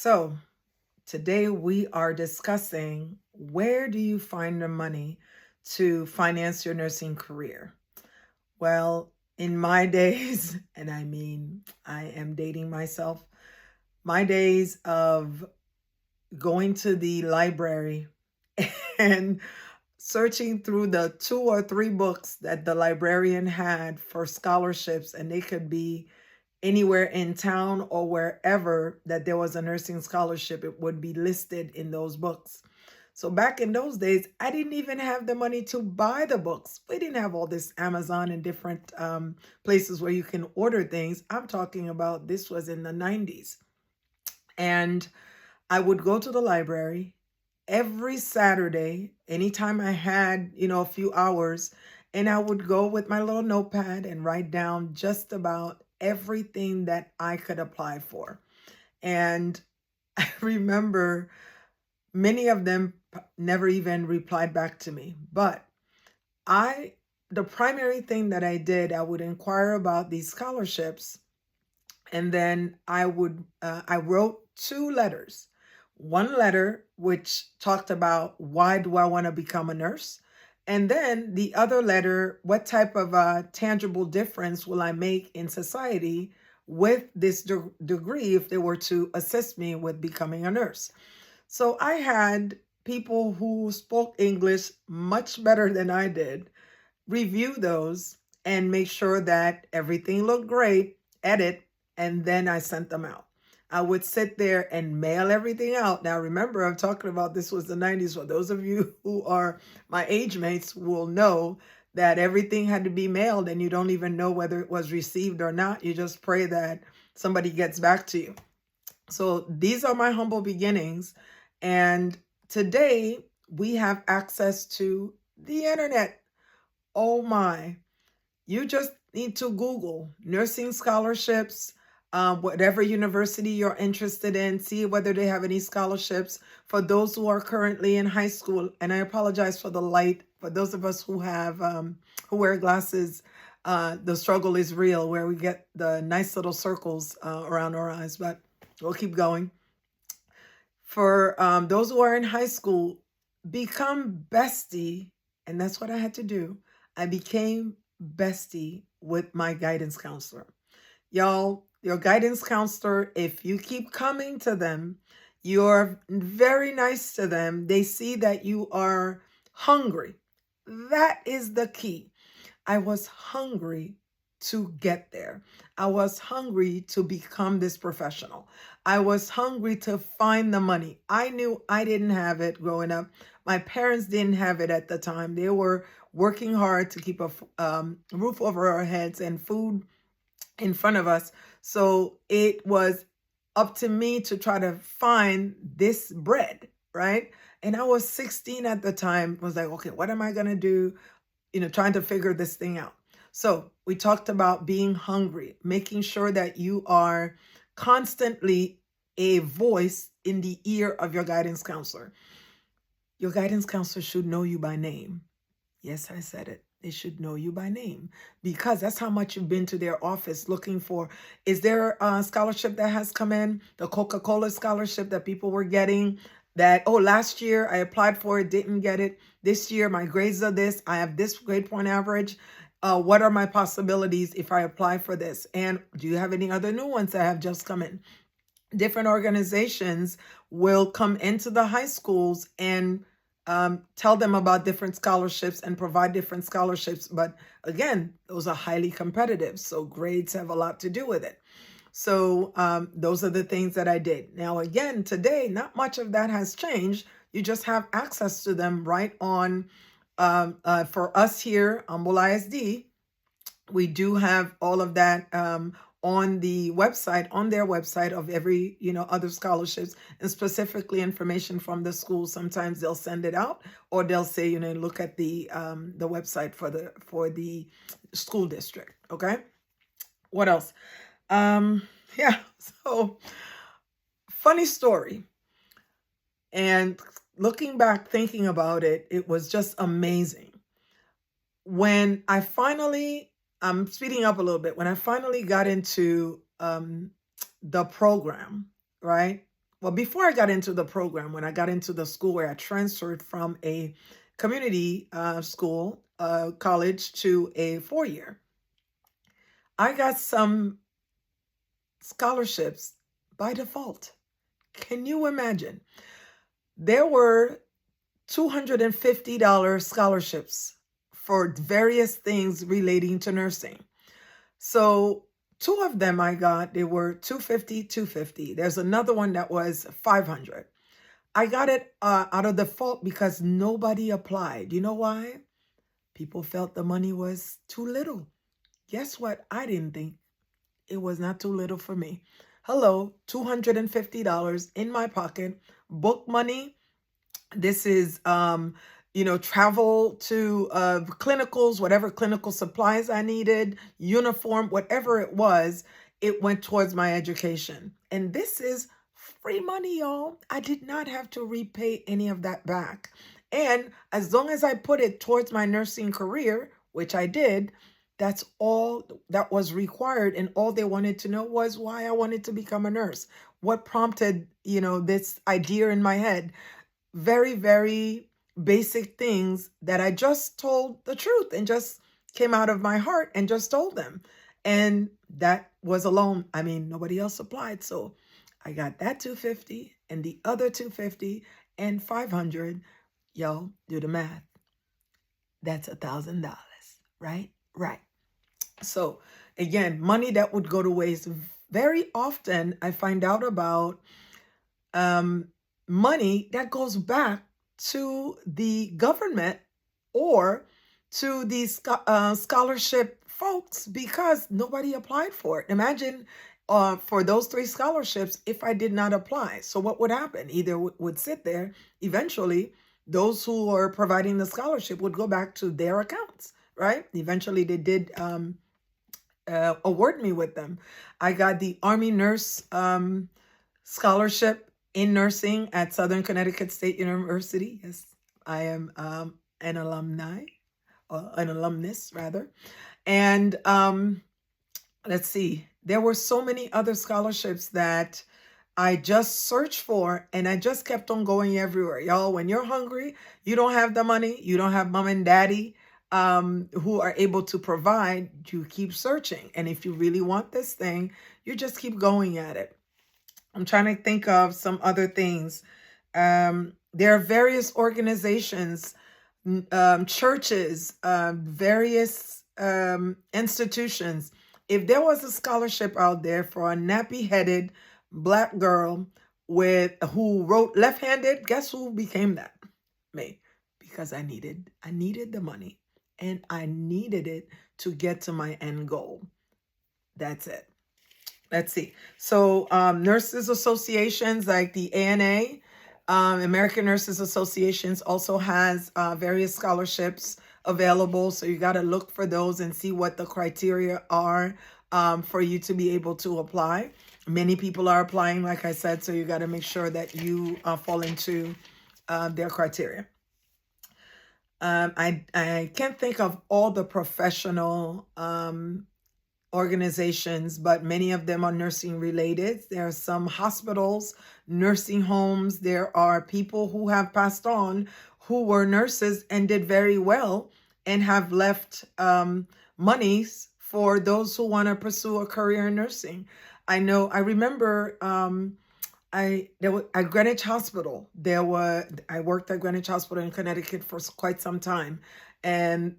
So, today we are discussing where do you find the money to finance your nursing career? Well, in my days, and I mean, I am dating myself, my days of going to the library and searching through the two or three books that the librarian had for scholarships, and they could be anywhere in town or wherever that there was a nursing scholarship, it would be listed in those books. So back in those days, I didn't even have the money to buy the books. We didn't have all this Amazon and different places where you can order things. I'm talking about this was in the 90s. And I would go to the library every Saturday, anytime I had, a few hours, and I would go with my little notepad and write down just about everything that I could apply for. And I remember many of them never even replied back to me. But I, the primary thing that I did, I would inquire about these scholarships, and then I wrote two letters. One letter which talked about why do I want to become a nurse, and then the other letter, what type of tangible difference will I make in society with this degree if they were to assist me with becoming a nurse. So I had people who spoke English much better than I did review those and make sure that everything looked great, edit, and then I sent them out. I would sit there and mail everything out. Now, remember, I'm talking about this was the 90s. For those of you who are my age mates will know that everything had to be mailed and you don't even know whether it was received or not. You just pray that somebody gets back to you. So these are my humble beginnings. And today we have access to the internet. Oh my. You just need to Google nursing scholarships, whatever university you're interested in, see whether they have any scholarships for those who are currently in high school. And I apologize for the light. For those of us who have who wear glasses, the struggle is real where we get the nice little circles around our eyes, but we'll keep going. For those who are in high school, become bestie. And that's what I had to do. I became bestie with my guidance counselor. Y'all, your guidance counselor, if you keep coming to them, you're very nice to them, they see that you are hungry. That is the key. I was hungry to get there. I was hungry to become this professional. I was hungry to find the money. I knew I didn't have it growing up. My parents didn't have it at the time. They were working hard to keep a roof over our heads and food in front of us. So it was up to me to try to find this bread, right? And I was 16 at the time, was like, okay, what am I going to do? Trying to figure this thing out. So we talked about being hungry, making sure that you are constantly a voice in the ear of your guidance counselor. Your guidance counselor should know you by name. Yes, I said it. They should know you by name because that's how much you've been to their office looking for. Is there a scholarship that has come in? The Coca-Cola scholarship that people were getting that, oh, last year I applied for it, didn't get it. This year my grades are this. I have this grade point average. What are my possibilities if I apply for this? And do you have any other new ones that have just come in? Different organizations will come into the high schools and tell them about different scholarships and provide different scholarships. But again, those are highly competitive. So grades have a lot to do with it. So those are the things that I did. Now, again, today, not much of that has changed. You just have access to them right on. For us here on Humble ISD, we do have all of that on the website, on their website of every, other scholarships and specifically information from the school. Sometimes they'll send it out or they'll say, look at the website for the school district. Okay. What else? Yeah. So funny story. And looking back, thinking about it, it was just amazing. When I finally, I'm speeding up a little bit. When I finally got into the program, right? well, before I got into the program, when I got into the school where I transferred from a community school, college to a 4-year, I got some scholarships by default. Can you imagine? There were $250 scholarships for various things relating to nursing. So two of them I got, they were 250, 250. There's another one that was 500. I got it out of default because nobody applied. You know why? People felt the money was too little. Guess what? I didn't think it was not too little for me. Hello, $250 in my pocket, book money. This is, travel to clinicals, whatever clinical supplies I needed, uniform, whatever it went towards my education. And this is free money, y'all. I did not have to repay any of that back. And as long as I put it towards my nursing career, which I did, that's all that was required. And all they wanted to know was why I wanted to become a nurse. What prompted, this idea in my head. Very, very basic things that I just told the truth and just came out of my heart and just told them. And that was alone. I mean, nobody else applied. So I got that 250 and the other 250 and 500. Y'all do the math. That's $1,000, right? Right. So again, money that would go to waste. Very often I find out about money that goes back to the government or to these scholarship folks because nobody applied for it. Imagine for those 3 scholarships if I did not apply. So what would happen? Either would sit there. Eventually, those who are providing the scholarship would go back to their accounts, right? Eventually, they did award me with them. I got the Army Nurse scholarship in nursing at Southern Connecticut State University. Yes, I am an alumnus rather. And let's see, there were so many other scholarships that I just searched for and I just kept on going everywhere. Y'all, when you're hungry, you don't have the money, you don't have mom and daddy who are able to provide, you keep searching. And if you really want this thing, you just keep going at it. I'm trying to think of some other things. There are various organizations, churches, various institutions. If there was a scholarship out there for a nappy-headed Black girl who wrote left-handed, guess who became that? Me, because I needed the money and I needed it to get to my end goal. That's it. Let's see. So nurses associations like the ANA, American Nurses Associations also has various scholarships available. So you got to look for those and see what the criteria are for you to be able to apply. Many people are applying, like I said, so you got to make sure that you fall into their criteria. I can't think of all the professional organizations, but many of them are nursing related. There are some hospitals, nursing homes. There are people who have passed on who were nurses and did very well and have left monies for those who want to pursue a career in nursing. I remember at Greenwich Hospital, I worked at Greenwich Hospital in Connecticut for quite some time, and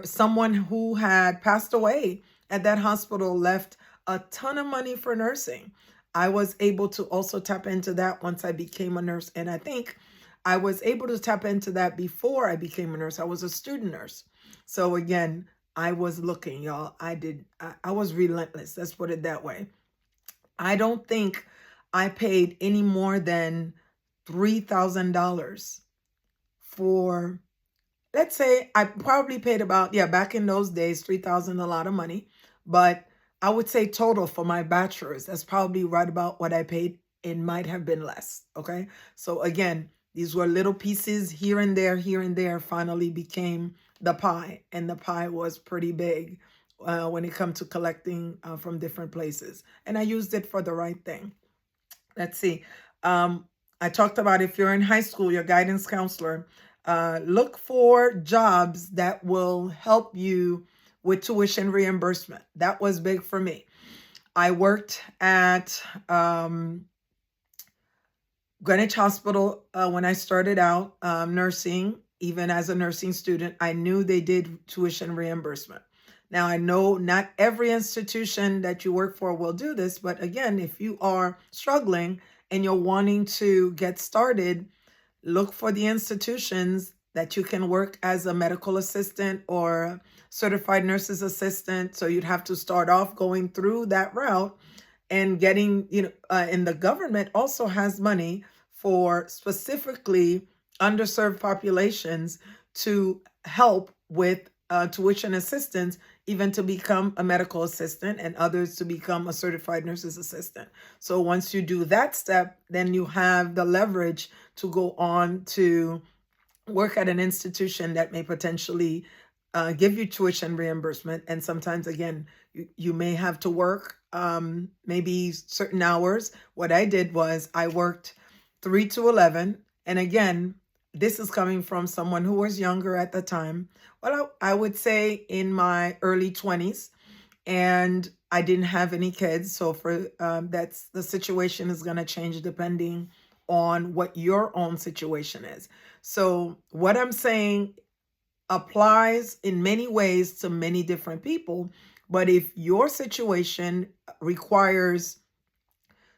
someone who had passed away at that hospital left a ton of money for nursing. I was able to also tap into that once I became a nurse. And I think I was able to tap into that before I became a nurse. I was a student nurse. So again, I was looking, y'all. I was relentless. Let's put it that way. I don't think I paid any more than $3,000 for, let's say I probably paid about, back in those days, $3,000, a lot of money. But I would say total for my bachelor's, that's probably right about what I paid. It might have been less. Okay. So again, these were little pieces here and there, finally became the pie. And the pie was pretty big when it comes to collecting from different places. And I used it for the right thing. Let's see. Um, I talked about if you're in high school, your guidance counselor, look for jobs that will help you with tuition reimbursement. That was big for me. I worked at Greenwich Hospital when I started out nursing. Even as a nursing student, I knew they did tuition reimbursement. Now, I know not every institution that you work for will do this, but again, if you are struggling and you're wanting to get started, look for the institutions that you can work as a medical assistant or certified nurse's assistant. So you'd have to start off going through that route and getting, and the government also has money for specifically underserved populations to help with tuition assistance, even to become a medical assistant and others to become a certified nurse's assistant. So once you do that step, then you have the leverage to go on to work at an institution that may potentially give you tuition reimbursement. And sometimes, again, you may have to work maybe certain hours. What I did was I worked 3 to 11. And again, this is coming from someone who was younger at the time. Well, I would say in my early 20s, and I didn't have any kids. So for that's the situation is going to change depending on what your own situation is. So what I'm saying applies in many ways to many different people. But if your situation requires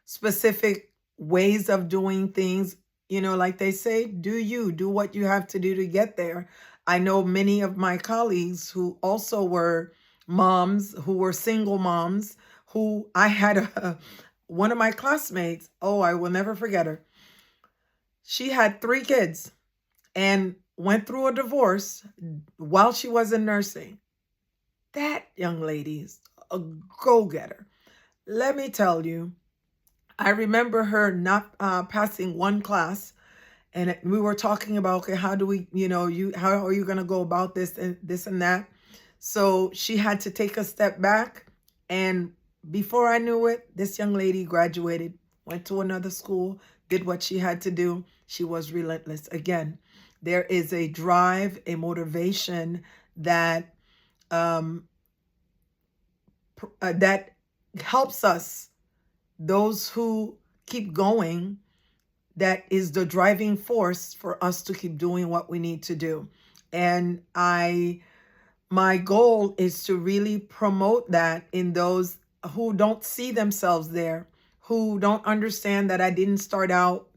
specific ways of doing things, like they say, do what you have to do to get there. I know many of my colleagues who also were moms, who were single moms, who I had one of my classmates, oh, I will never forget her. She had 3 kids and went through a divorce while she was in nursing. That young lady's a go-getter. Let me tell you, I remember her not passing one class, and we were talking about, okay, how do we, how are you going to go about this and that? So she had to take a step back, and before I knew it, this young lady graduated, went to another school, did what she had to do. She was relentless. Again, there is a drive, a motivation that that helps us, those who keep going. That is the driving force for us to keep doing what we need to do. And my goal is to really promote that in those who don't see themselves there, who don't understand that I didn't start out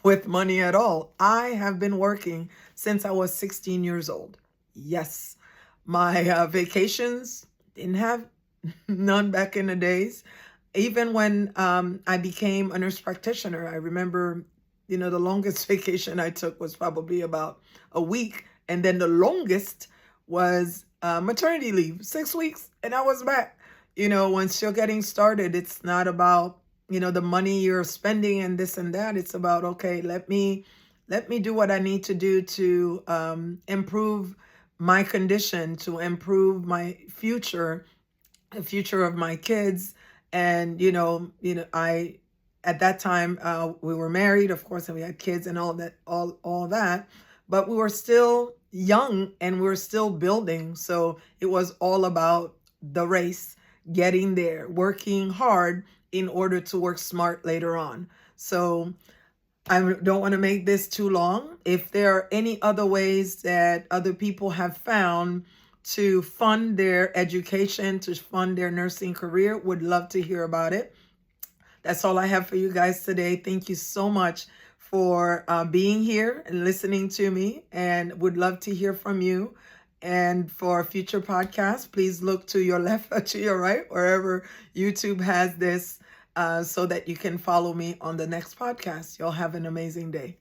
with money at all. I have been working since I was 16 years old. Yes, my vacations didn't have none back in the days. Even when I became a nurse practitioner, I remember, the longest vacation I took was probably about a week. And then the longest was maternity leave, 6 weeks, and I was back. Once you're getting started, it's not about, the money you're spending and this and that. It's about, okay, let me do what I need to do to improve my condition, to improve my future, the future of my kids. And, I, at that time, we were married, of course, and we had kids and all that, but we were still young and we were still building. So it was all about the race, getting there, working hard in order to work smart later on. So I don't want to make this too long. If there are any other ways that other people have found to fund their education, to fund their nursing career, would love to hear about it. That's all I have for you guys today. Thank you so much for being here and listening to me, and would love to hear from you. And for future podcasts, please look to your left or to your right, wherever YouTube has this, so that you can follow me on the next podcast. Y'all have an amazing day.